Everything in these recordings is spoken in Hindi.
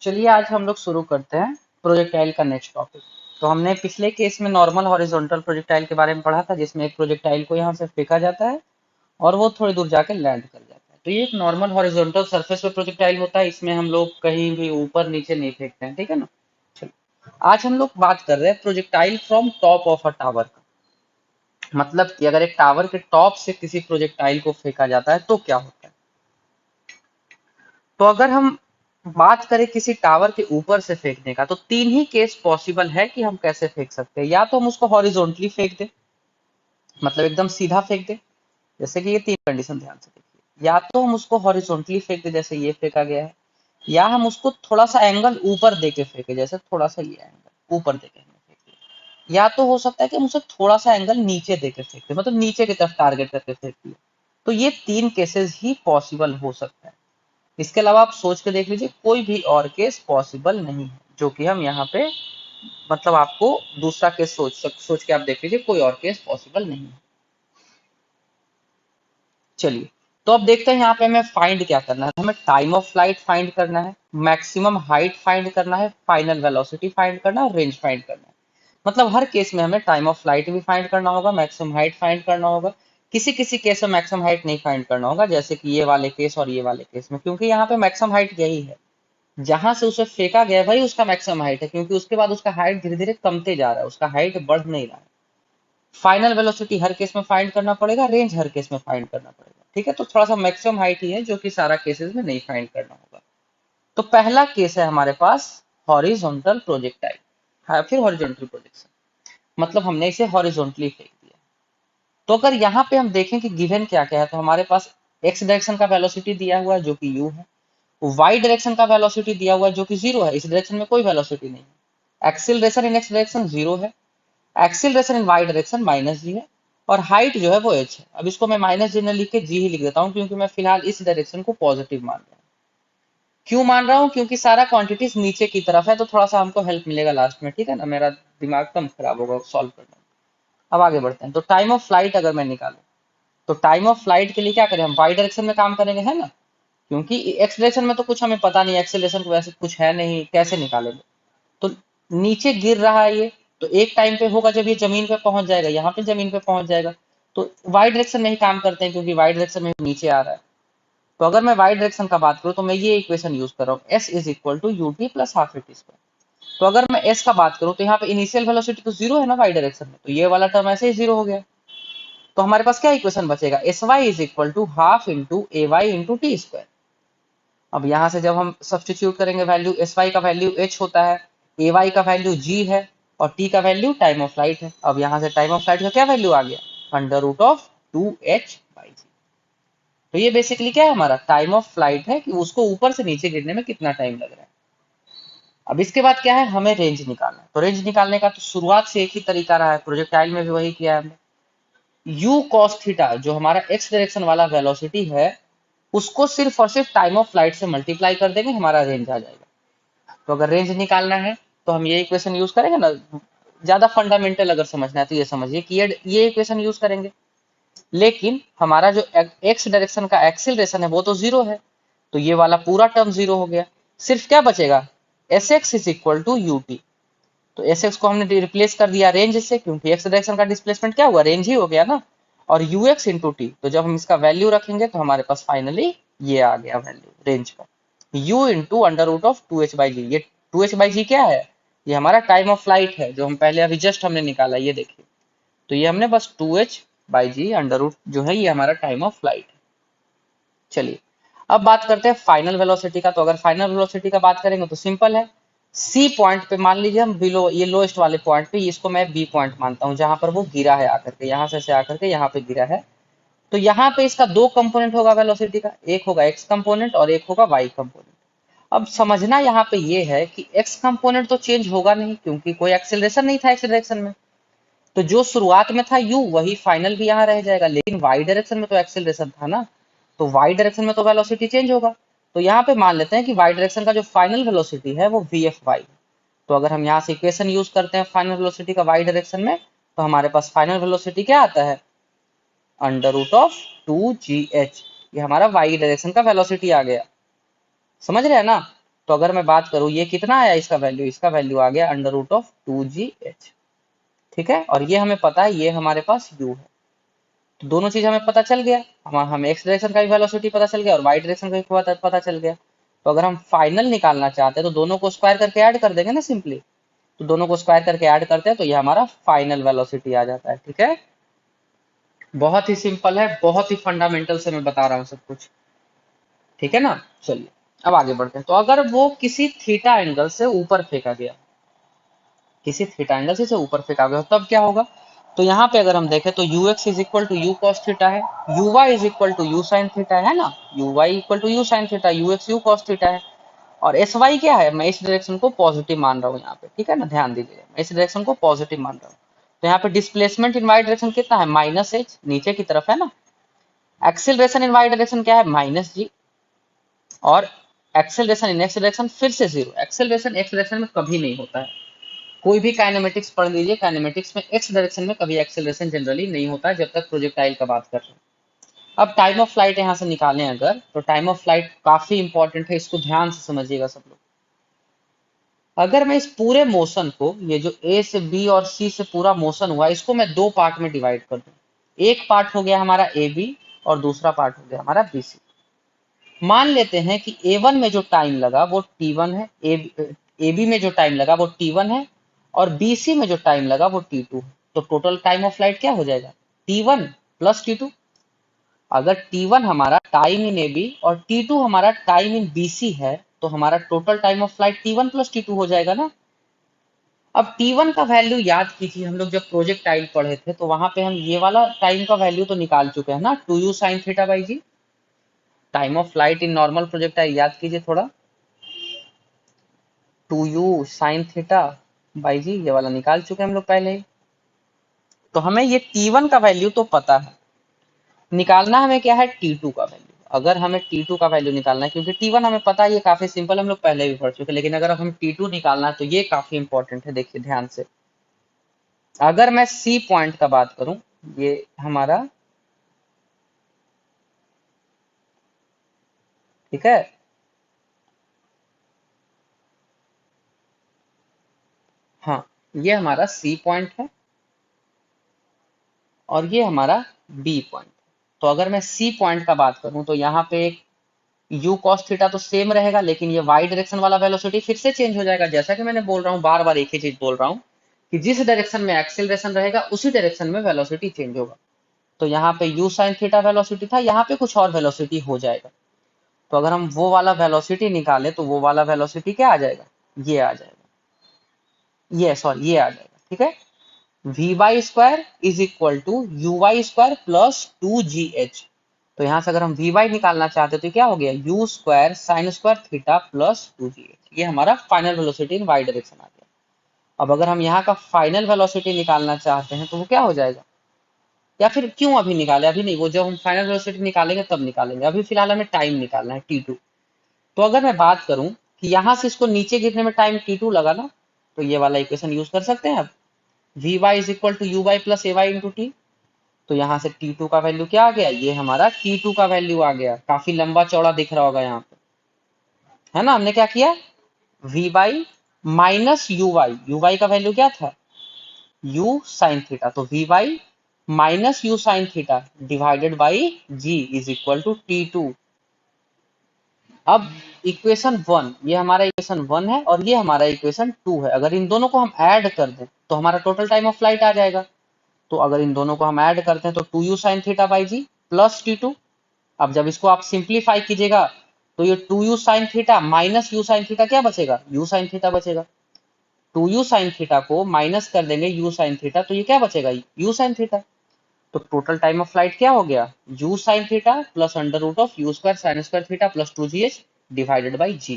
चलिए आज हम लोग शुरू करते हैं प्रोजेक्टाइल का नेक्स्ट टॉपिक। तो हमने पिछले केस में नॉर्मल हॉरिजॉन्टल प्रोजेक्टाइल के बारे में पढ़ा था, जिसमें एक प्रोजेक्टाइल को यहाँ से फेंका जाता है और वो थोड़ी दूर जाके लैंड कर जाता है। तो ये एक नॉर्मल हॉरिजॉन्टल सरफेस पे प्रोजेक्टाइल होता है, इसमें हम लोग कहीं भी ऊपर नीचे नहीं फेंकते हैं, ठीक है ना। चलो आज हम लोग बात कर रहे हैं projectile from top of a tower का। मतलब कि अगर एक टावर के टॉप से किसी प्रोजेक्टाइल को फेंका जाता है तो क्या होता है। तो अगर हम बात करें किसी टावर के ऊपर से फेंकने का, तो तीन ही केस पॉसिबल है कि हम कैसे फेंक सकते हैं। या तो हम उसको हॉरिजॉन्टली फेंक दें, मतलब एकदम सीधा फेंक दें, जैसे कि ये तीन कंडीशन ध्यान से देखिए। या तो हम उसको हॉरिजॉन्टली फेंक दें जैसे ये फेंका गया है, या हम उसको थोड़ा सा एंगल ऊपर देके फेंके, जैसे थोड़ा सा ये एंगल ऊपर देके हमने फेंक दिया। या तो हो सकता है कि हम उसे थोड़ा सा एंगल नीचे देके फेंक दें, मतलब नीचे की तरफ टारगेट करके फेंक दिया। तो ये तीन केसेस ही पॉसिबल हो सकता है। इसके अलावा आप सोच के देख लीजिए, कोई भी और केस पॉसिबल नहीं है, जो कि हम यहाँ पे मतलब आपको दूसरा केस सोच के आप देख लीजिए, कोई और केस पॉसिबल नहीं है। चलिए, तो अब देखते हैं यहाँ पे हमें फाइंड क्या करना है। हमें टाइम ऑफ फ्लाइट फाइंड करना है, मैक्सिमम हाइट फाइंड करना है, फाइनल वेलोसिटी फाइंड करना है और रेंज फाइंड करना है। मतलब हर केस में हमें टाइम ऑफ फ्लाइट भी फाइंड करना होगा, मैक्सिमम हाइट फाइंड करना होगा। किसी किसी केस में मैक्सिमम हाइट नहीं फाइंड करना होगा, जैसे कि ये वाले केस और ये वाले केस में, क्योंकि यहाँ पे मैक्सिमम हाइट यही है जहां से उसे फेंका गया, भाई उसका मैक्सिमम हाइट है, क्योंकि उसके बाद उसका हाइट धीरे धीरे कमते जा रहा है, उसका हाइट बढ़ नहीं रहा है। फाइनल वेलोसिटी हर केस में फाइंड करना पड़ेगा, रेंज हर केस में फाइंड करना पड़ेगा, ठीक है। तो थोड़ा सा मैक्सिमम हाइट ही है जो कि सारा केसेस में नहीं फाइंड करना होगा। तो पहला केस है हमारे पास हॉरिजॉन्टल प्रोजेक्टाइल, हाँ, फिर हॉरिजॉन्टल प्रोजेक्शन, मतलब हमने इसे हॉरिजॉन्टली फेंक दिया। तो अगर यहाँ पे हम देखें कि गिवन क्या क्या है, तो हमारे पास एक्स डायरेक्शन का वेलोसिटी दिया हुआ है जो कि यू है, वाई डायरेक्शन का वेलोसिटी दिया हुआ है जो कि जीरो है, इस डायरेक्शन में कोई वेलोसिटी नहीं है। Acceleration in x direction zero है, acceleration in y direction minus g है, और हाइट जो है वो एच है। अब इसको मैं माइनस जी ने लिख के जी ही लिख देता हूँ, क्योंकि मैं फिलहाल इस डायरेक्शन को पॉजिटिव मान रहा हूँ। क्यों मान रहा हूँ? क्योंकि सारा क्वांटिटीज नीचे की तरफ है, तो थोड़ा सा हमको हेल्प मिलेगा लास्ट में, ठीक है ना। मेरा दिमाग कम खराब होगा सॉल्व करने में। अब आगे बढ़ते हैं। तो टाइम ऑफ फ्लाइट अगर मैं निकालूं, तो टाइम ऑफ फ्लाइट के लिए क्या करें, हम वाई डायरेक्शन में काम करेंगे, है ना, क्योंकि एक्स डायरेक्शन में तो कुछ हमें पता नहीं, एक्सेलरेशन को वैसे कुछ है नहीं, कैसे निकालेंगे। तो नीचे गिर रहा है ये, तो एक टाइम पे होगा जब ये जमीन पे पहुंच जाएगा, यहाँ पे जमीन पे पहुंच जाएगा। तो वाई डायरेक्शन में ही काम करते हैं, क्योंकि वाई डायरेक्शन में नीचे आ रहा है। तो अगर मैं वाई डायरेक्शन का बात करूं, तो मैं ये इक्वेशन यूज कर रहा हूँ, s is equal to u t plus half a t square. तो अगर मैं एस का बात करूं, तो यहाँ पे इनिशियल वेलोसिटी तो जीरो है ना वाई डायरेक्शन में, तो ये वाला टर्म ऐसे ही जीरो हो गया। तो हमारे पास क्या इक्वेशन बचेगा, s y is equal to half into a y into t square. अब यहाँ से जब हम सब्सटीट्यूट करेंगे वैल्यू, एस वाई का वैल्यू एच होता है, ए वाई का वैल्यू जी है, और टी का वैल्यू टाइम ऑफ फ्लाइट है। अब यहाँ से टाइम ऑफ फ्लाइट का क्या वैल्यू आ गया, अंडर रूट ऑफ 2h/g। तो ये बेसिकली क्या है, हमारा टाइम ऑफ फ्लाइट है कि उसको ऊपर से नीचे गिरने में कितना टाइम लग रहा है। अब इसके बाद क्या है, हमें रेंज निकालना है। तो रेंज निकालने का तो शुरुआत से एक ही तरीका रहा है, प्रोजेक्टाइल में भी वही किया है हमने। यू कॉस थीटा जो हमारा एक्स डायरेक्शन वाला वेलोसिटी है, उसको सिर्फ और सिर्फ टाइम ऑफ फ्लाइट से मल्टीप्लाई कर देंगे, हमारा रेंज आ जाएगा। तो अगर रेंज निकालना है तो हम ये इक्वेशन यूज करेंगे ना। ज्यादा फंडामेंटल अगर समझना है तो ये समझिए कि ये इक्वेशन यूज करेंगे। लेकिन हमारा जो एक्स डायरेक्शन का एक्सीलरेशन है वो तो जीरो है, तो ये वाला पूरा टर्म जीरो हो गया। सिर्फ क्या बचेगा, s x is equal to u t. तो एस एक्स को हमने रिप्लेस कर दिया रेंज से, क्योंकि एक्स डायरेक्शन का डिस्प्लेसमेंट क्या हुआ, रेंज ही हो गया ना। और यू एक्स इंटू टी, तो जब हम इसका वैल्यू रखेंगे तो हमारे पास फाइनली ये आ गया वैल्यू रेंज का, u into under root of 2h/g। ये 2h/g क्या है, ये हमारा टाइम ऑफ फ्लाइट है, जो हम पहले अभी जस्ट हमने निकाला, ये देखिए। तो ये हमने बस 2h/g अंडर रूट जो है, ये हमारा टाइम ऑफ फ्लाइट है। चलिए, अब बात करते हैं फाइनल वेलोसिटी का। तो अगर फाइनल वेलोसिटी का बात करेंगे तो सिंपल है, सी पॉइंट पे मान लीजिए हम बिलो, ये लोएस्ट वाले पॉइंट पे, इसको मैं बी पॉइंट मानता हूँ, जहां पर वो गिरा है आकर के, यहाँ से आकर के यहाँ पे गिरा है। तो यहाँ पे इसका दो कंपोनेंट होगा वेलोसिटी का, एक होगा एक्स कंपोनेंट और एक होगा वाई कंपोनेंट। अब समझना यहाँ पे ये है कि एक्स कंपोनेंट तो चेंज होगा नहीं, क्योंकि कोई एक्सेलरेशन नहीं था एक्स डायरेक्शन में। तो जो शुरुआत में था यू, वही फाइनल भी यहाँ रह जाएगा। लेकिन वाई डायरेक्शन में तो एक्सेलरेशन था ना, तो वाई डायरेक्शन में तो वेलोसिटी चेंज होगा। तो यहाँ पे मान लेते हैं कि वाई डायरेक्शन का जो फाइनल वेलोसिटी है वो वी एफ वाई। तो अगर हम यहाँ से इक्वेशन यूज करते हैं फाइनल वेलोसिटी का वाई डायरेक्शन में, तो हमारे पास फाइनल वेलोसिटी क्या आता है, अंडर रूट ऑफ 2gh। ये हमारा वाई डायरेक्शन का वेलोसिटी आ गया, समझ रहे हैं ना। तो अगर मैं बात करूं ये कितना आया इसका वैल्यू आ गया अंडर रूट ऑफ 2gh। ठीक है, और ये हमें पता है ये हमारे पास u है। तो दोनों चीज हमें पता चल गया, हमें एक्स डायरेक्शन का भी वेलोसिटी पता चल गया और वाई डायरेक्शन का भी पता चल गया। तो अगर हम फाइनल निकालना चाहते हैं तो दोनों को स्क्वायर करके ऐड कर देंगे ना सिंपली। तो दोनों को स्क्वायर करके ऐड करते हैं तो ये हमारा फाइनल वेलोसिटी आ जाता है। ठीक है, बहुत ही सिंपल है, बहुत ही फंडामेंटल से मैं बता रहा हूँ सब कुछ। ठीक है ना, चलिए अब आगे बढ़ते हैं। तो अगर वो किसी थीटा एंगल से ऊपर फेंका गया, किसी थीटा एंगल से ऊपर फेंका गया तब क्या होगा? तो यहाँ पे अगर हम देखें तो u x is equal to u cos theta है, u y is equal to u sine theta है ना, u y equal to u sine theta, u x u cos theta है। और एस वाई क्या है? मैं इस डायरेक्शन को पॉजिटिव मान रहा हूँ यहाँ पे। ठीक है ना, ध्यान दीजिए, मैं इस डायरेक्शन को पॉजिटिव मान रहा हूँ। तो यहाँ पे डिस्प्लेसमेंट इन वाई डायरेक्शन कितना है? माइनस एच, नीचे की तरफ है ना। एक्सिलरेशन इन वाई डायरेक्शन क्या है? माइनस जी। और एक्सेलरेशन इन एक्स डायरेक्शन फिर से जीरो। एक्सेलरेशन एक्स डायरेक्शन में कभी नहीं होता है। कोई भी काइनेमेटिक्स पढ़ लीजिए, काइनेमेटिक्स में एक्स डायरेक्शन में कभी एक्सेलरेशन जनरली नहीं होता है जब तक प्रोजेक्टाइल का बात कर रहे हैं। अब टाइम ऑफ फ्लाइट यहाँ से निकालें अगर, तो टाइम ऑफ फ्लाइट काफी इंपॉर्टेंट है, इसको ध्यान से समझिएगा सब लोग। अगर मैं इस पूरे मोशन को, ये जो ए से बी और सी से पूरा मोशन हुआ, इसको मैं दो पार्ट में डिवाइड कर दूं। एक पार्ट हो गया हमारा ए बी और दूसरा पार्ट हो गया हमारा बी सी। मान लेते हैं कि A1 में जो टाइम लगा वो T1 है, AB में जो टाइम लगा वो T1 है और BC में जो टाइम लगा वो T2 है। तो टोटल टाइम ऑफ फ्लाइट क्या हो जाएगा? T1 plus T2। अगर T1 हमारा टाइम इन AB और T2 हमारा टाइम इन BC है तो हमारा total time of flight T1 plus T2 हो जाएगा ना। अब T1 का वैल्यू याद कीजिए, हम लोग जब प्रोजेक्टाइल पढ़े थे तो वहां पे हम ये वाला टाइम का वैल्यू तो निकाल चुके हैं ना, 2u sine theta by g. Time of flight in normal projectile याद कीजिए थोड़ा, 2u साइन थीटा बाई जी, ये वाला निकाल चुके हैं हम लोग पहले ही। तो हमें ये T1 का वैल्यू तो पता है, निकालना हमें क्या है? T2 का वैल्यू। अगर हमें T2 का वैल्यू निकालना है, क्योंकि T1 हमें पता है, ये काफी सिंपल, हम लोग पहले भी पढ़ चुके हैं, लेकिन अगर हम T2 निकालना है तो ये काफी इंपॉर्टेंट है। देखिए ध्यान से, अगर मैं C पॉइंट का बात करूं, ये हमारा, ठीक है, हाँ, ये हमारा C पॉइंट है और ये हमारा B पॉइंट। तो अगर मैं C पॉइंट का बात करूं तो यहाँ पे एक u cos थीटा तो सेम रहेगा, लेकिन ये y डायरेक्शन वाला वेलोसिटी फिर से चेंज हो जाएगा। जैसा कि मैंने बोल रहा हूँ, बार बार एक ही चीज बोल रहा हूँ कि जिस डायरेक्शन में एक्सेलरेशन रहेगा उसी डायरेक्शन में वेलोसिटी चेंज होगा। तो यहाँ पे u sin थीटा वेलोसिटी था, यहाँ पे कुछ और वेलोसिटी हो जाएगा। तो अगर हम वो वाला वेलोसिटी निकाले तो वो वाला वेलोसिटी क्या आ जाएगा? ये आ जाएगा, ये सॉरी ये आ जाएगा। ठीक है, v y square is equal to u y square plus 2gh। तो यहां से अगर हम वी वाई निकालना चाहते तो क्या हो गया? U square sine square theta plus 2gh। ये हमारा final velocity in y direction आ गया। अब अगर हम यहाँ का फाइनल वेलोसिटी निकालना चाहते हैं तो वो क्या हो जाएगा? या फिर क्यों अभी निकाले? अभी नहीं, वो जब हम फाइनल वेलोसिटी निकालेंगे तब निकालेंगे, अभी फिलहाल हमें टाइम निकालना है T2। तो अगर मैं बात करूं कि यहाँ से इसको नीचे गिरने में टाइम T2 लगा ना, तो ये वाला इक्वेशन यूज कर सकते हैं आप, v y is equal to u y plus a y into t. तो यहाँ से T2 का वैल्यू क्या आ गया? ये हमारा T2 का वैल्यू आ गया। काफी लंबा चौड़ा दिख रहा होगा यहाँ पे, है ना। हमने क्या किया? V y minus u y का वैल्यू क्या था? u sine theta. तो v y minus u sine theta divided by g is equal to T2। अब इक्वेशन 1, ये हमारा इक्वेशन 1 है और ये हमारा इक्वेशन 2 है। अगर इन दोनों को हम ऐड कर दें तो हमारा टोटल टाइम ऑफ फ्लाइट आ जाएगा। तो अगर इन दोनों को हम ऐड करते हैं तो 2u sine theta by g plus T2। अब जब इसको आप सिंप्लीफाई कीजिएगा तो ये 2u sine theta minus u sine theta क्या बचेगा? u साइन थीटा बचेगा। 2u साइन थीटा को माइनस कर देंगे u साइन थीटा तो ये क्या बचेगा? u sine theta. तो टोटल टाइम ऑफ फ्लाइट क्या हो गया? u sine theta plus under root of u square sine square theta plus 2gh divided by g।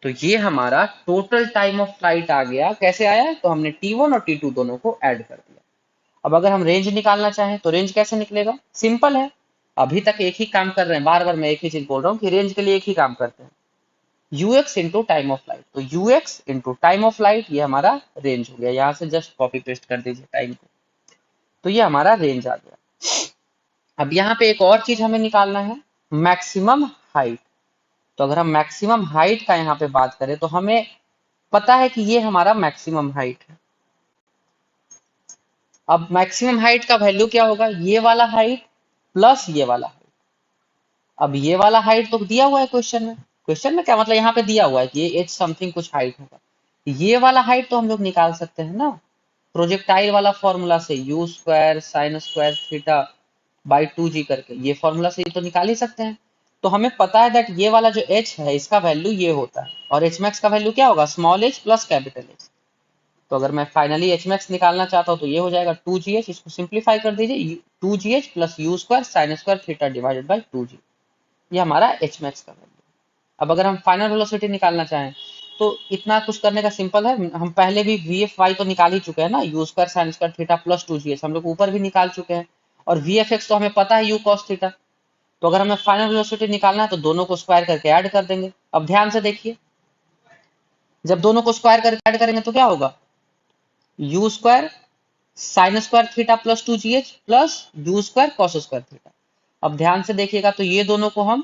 तो ये हमारा टोटल टाइम ऑफ फ्लाइट आ गया। कैसे आया? तो हमने T1 और T2 दोनों को ऐड कर दिया। अब अगर हम रेंज निकालना चाहें तो रेंज कैसे निकलेगा? सिंपल है, अभी तक एक ही काम कर रहे हैं, बार बार मैं एक ही चीज बोल रहा हूँ कि रेंज के लिए एक ही काम करते हैं, ux into time of flight. तो ux into time of flight ये हमारा रेंज हो गया। यहाँ से जस्ट कॉपी पेस्ट कर दीजिए टाइम को, तो ये हमारा रेंज आ गया। अब यहाँ पे एक और चीज हमें निकालना है, मैक्सिमम हाइट। तो अगर हम मैक्सिमम हाइट का यहाँ पे बात करें तो हमें पता है कि ये हमारा मैक्सिमम हाइट है। अब मैक्सिमम हाइट का वैल्यू क्या होगा, ये वाला हाइट प्लस ये वाला हाइट। अब ये वाला हाइट तो दिया हुआ है क्वेश्चन में, क्वेश्चन में क्या मतलब यहाँ पे दिया हुआ है कि ये एच समथिंग कुछ हाइट होगा। ये वाला हाइट तो हम लोग निकाल सकते हैं ना प्रोजेक्टाइल वाला फॉर्मूला से, you square sine square theta by 2g करके, ये फॉर्मूला से ये तो निकाल ही सकते हैं। तो हमें पता है दैट ये वाला जो h है इसका वैल्यू ये होता है, और एच मैक्स का वैल्यू क्या होगा, small H plus capital H. तो अगर मैं फाइनली एच मैक्स निकालना चाहता हूँ तो ये हो जाएगा 2gh, इसको सिंप्लीफाई कर दीजिए, 2gh plus you square sine square theta divided by 2g, ये हमारा एच मैक्स का वैल्यू। अब अगर हम फाइनल वेलोसिटी निकालना चाहें तो इतना कुछ करने का सिंपल है, हम पहले भी वी एफ वाई तो निकाल ही चुके हैं ना, you square sine square theta plus 2gh हम लोग ऊपर भी निकाल चुके हैं, और वी एफ एक्स तो हमें पता है यू कॉस थीटा। तो अगर हमें फाइनल वेलोसिटी निकालना है तो दोनों को स्क्वायर करके ऐड कर देंगे। अब ध्यान से देखिए, जब दोनों को स्क्वायर करके ऐड करेंगे तो क्या होगा, you square sine square theta plus 2gh plus you square cos square theta. अब ध्यान से देखिएगा तो ये दोनों को हम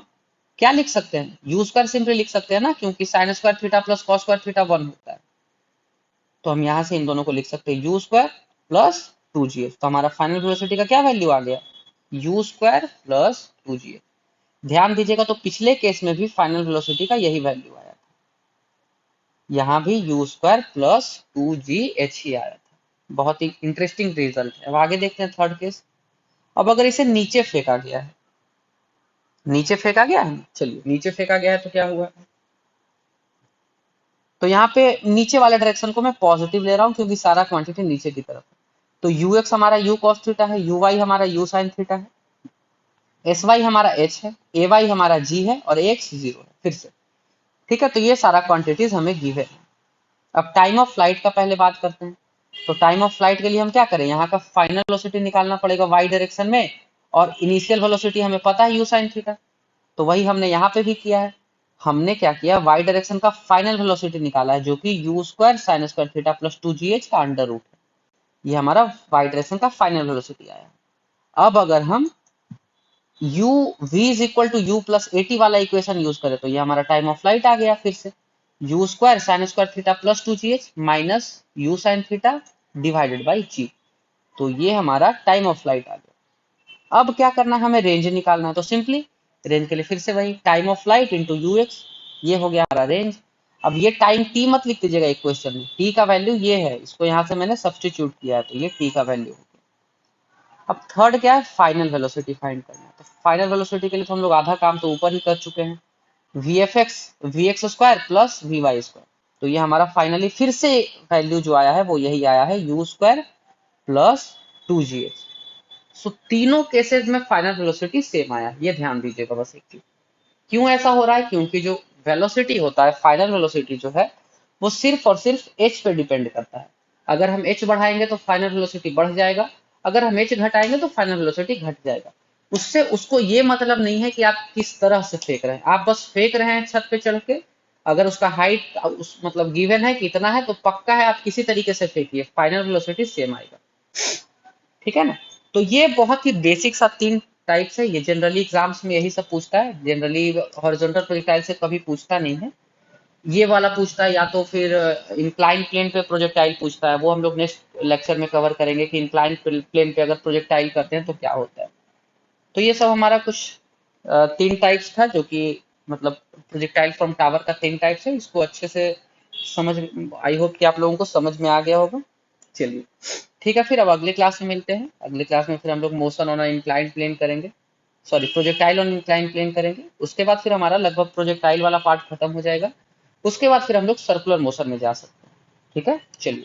क्या लिख सकते हैं, यू स्क्वायर सिंपली लिख सकते हैं ना, क्योंकि sign square theta plus cos square theta 1 होता है। तो हम यहाँ से इन दोनों को लिख सकते हैं यू स्क्वायर प्लस 2gh। तो हमारा फाइनल वेलोसिटी का क्या वैल्यू आ गया, यू स्क्वायर प्लस 2gh। ध्यान दीजिएगा तो पिछले केस में भी फाइनल वेलोसिटी का यही वैल्यू आया था, यहाँ भी यू स्क्वायर प्लस 2gh ही आया था। बहुत ही इंटरेस्टिंग रिजल्ट है। अब आगे देखते हैं थर्ड केस। अब अगर इसे नीचे फेंका गया है, नीचे फेंका गया है, चलिए नीचे फेंका गया है तो क्या हुआ, तो यहाँ पे नीचे वाले डायरेक्शन को मैं पॉजिटिव ले रहा हूँ क्योंकि सारा क्वांटिटी नीचे की तरफ है। तो यू एक्स हमारा यू कॉस थीटा है, यू वाई हमारा यू साइन थीटा है, एस वाई हमारा एच है, ए वाई हमारा जी है, और एक्स जीरो है फिर से। ठीक है, तो ये सारा क्वांटिटीज हमें गिवन है। अब टाइम ऑफ फ्लाइट का पहले बात करते हैं। तो टाइम ऑफ फ्लाइट के लिए हम क्या करें, यहाँ का फाइनल वेलोसिटी निकालना पड़ेगा वाई डायरेक्शन में, और इनिशियल वेलोसिटी हमें पता है यू साइन थीटा, तो वही हमने यहाँ पे भी किया है। हमने क्या किया, वाई डायरेक्शन का फाइनल वेलोसिटी निकाला है जो कि u square sine square theta plus 2gh का अंडर रूट है। ये हमारा वाई डायरेक्शन का फाइनल वेलोसिटी आया। अब अगर हम u v is equal to u plus a t वाला इक्वेशन यूज करें तो ये हमारा टाइम ऑफ फ्लाइट आ गया फिर से, you square sine square theta plus 2gh minus u sine theta divided by g। तो ये हमारा टाइम ऑफ फ्लाइट आ गया। अब क्या करना है, हमें रेंज निकालना है। तो सिंपली रेंज के लिए फिर से वही time of flight into you x, ये हो गया हमारा रेंज। अब ये टाइम टी मत लिख दीजिएगा एक क्वेश्चन में, टी का वैल्यू ये है, इसको यहाँ से मैंने सब्सटीट्यूट किया है, तो ये टी का वैल्यू हो गया। अब थर्ड क्या है, फाइनल वेलोसिटी फाइंड करना है। तो फाइनल वेलोसिटी के लिए तो हम लोग आधा काम तो ऊपर ही कर चुके हैं, v x square plus v y square. तो ये हमारा फाइनली फिर से वैल्यू जो आया है वो यही आया है, यू स्क्वायर प्लस 2gh। सो तीनों केसेस में फाइनल वेलोसिटी सेम आया, ये ध्यान दीजिएगा बस एक चीज। क्यों ऐसा हो रहा है, क्योंकि जो वेलोसिटी होता है, फाइनल वेलोसिटी जो है वो सिर्फ और सिर्फ एच पे डिपेंड करता है। अगर हम एच बढ़ाएंगे तो फाइनल वेलोसिटी बढ़ जाएगा, अगर हम एच घटाएंगे तो फाइनल वेलोसिटी घट जाएगा। उससे उसको ये मतलब नहीं है कि आप किस तरह से फेंक रहे हैं, आप बस फेंक रहे हैं छत पे चढ़ के, अगर उसका हाइट उस मतलब गिवन है कि इतना है तो पक्का है आप किसी तरीके से फेंकिए, फाइनल वेलोसिटी सेम आएगा। ठीक है ना। तो ये बहुत ही बेसिक सा तीन टाइप्स है, ये जनरली एग्जाम्स में यही सब पूछता है, जनरली हॉरिजॉन्टल प्रोजेक्टाइल से कभी पूछता नहीं है। ये वाला पूछता है, या तो फिर इंक्लाइन प्लेन पे प्रोजेक्टाइल पूछता है, वो हम लोग नेक्स्ट लेक्चर में कवर करेंगे कि इंक्लाइन प्लेन पे अगर प्रोजेक्टाइल करते हैं तो क्या होता है। तो ये सब हमारा कुछ तीन टाइप्स था, जो कि मतलब प्रोजेक्टाइल फ्रॉम टावर का तीन टाइप्स है। इसको अच्छे से समझ, आई होप कि आप लोगों को समझ में आ गया होगा। चलिए ठीक है, फिर अब अगले क्लास में मिलते हैं। अगले क्लास में फिर हम लोग मोशन ऑन इंक्लाइन प्लेन करेंगे, sorry projectile on incline plane करेंगे। उसके बाद फिर हमारा लगभग प्रोजेक्टाइल वाला पार्ट खत्म हो जाएगा, उसके बाद फिर हम लोग सर्कुलर मोशन में जा सकते हैं। ठीक है, चलिए।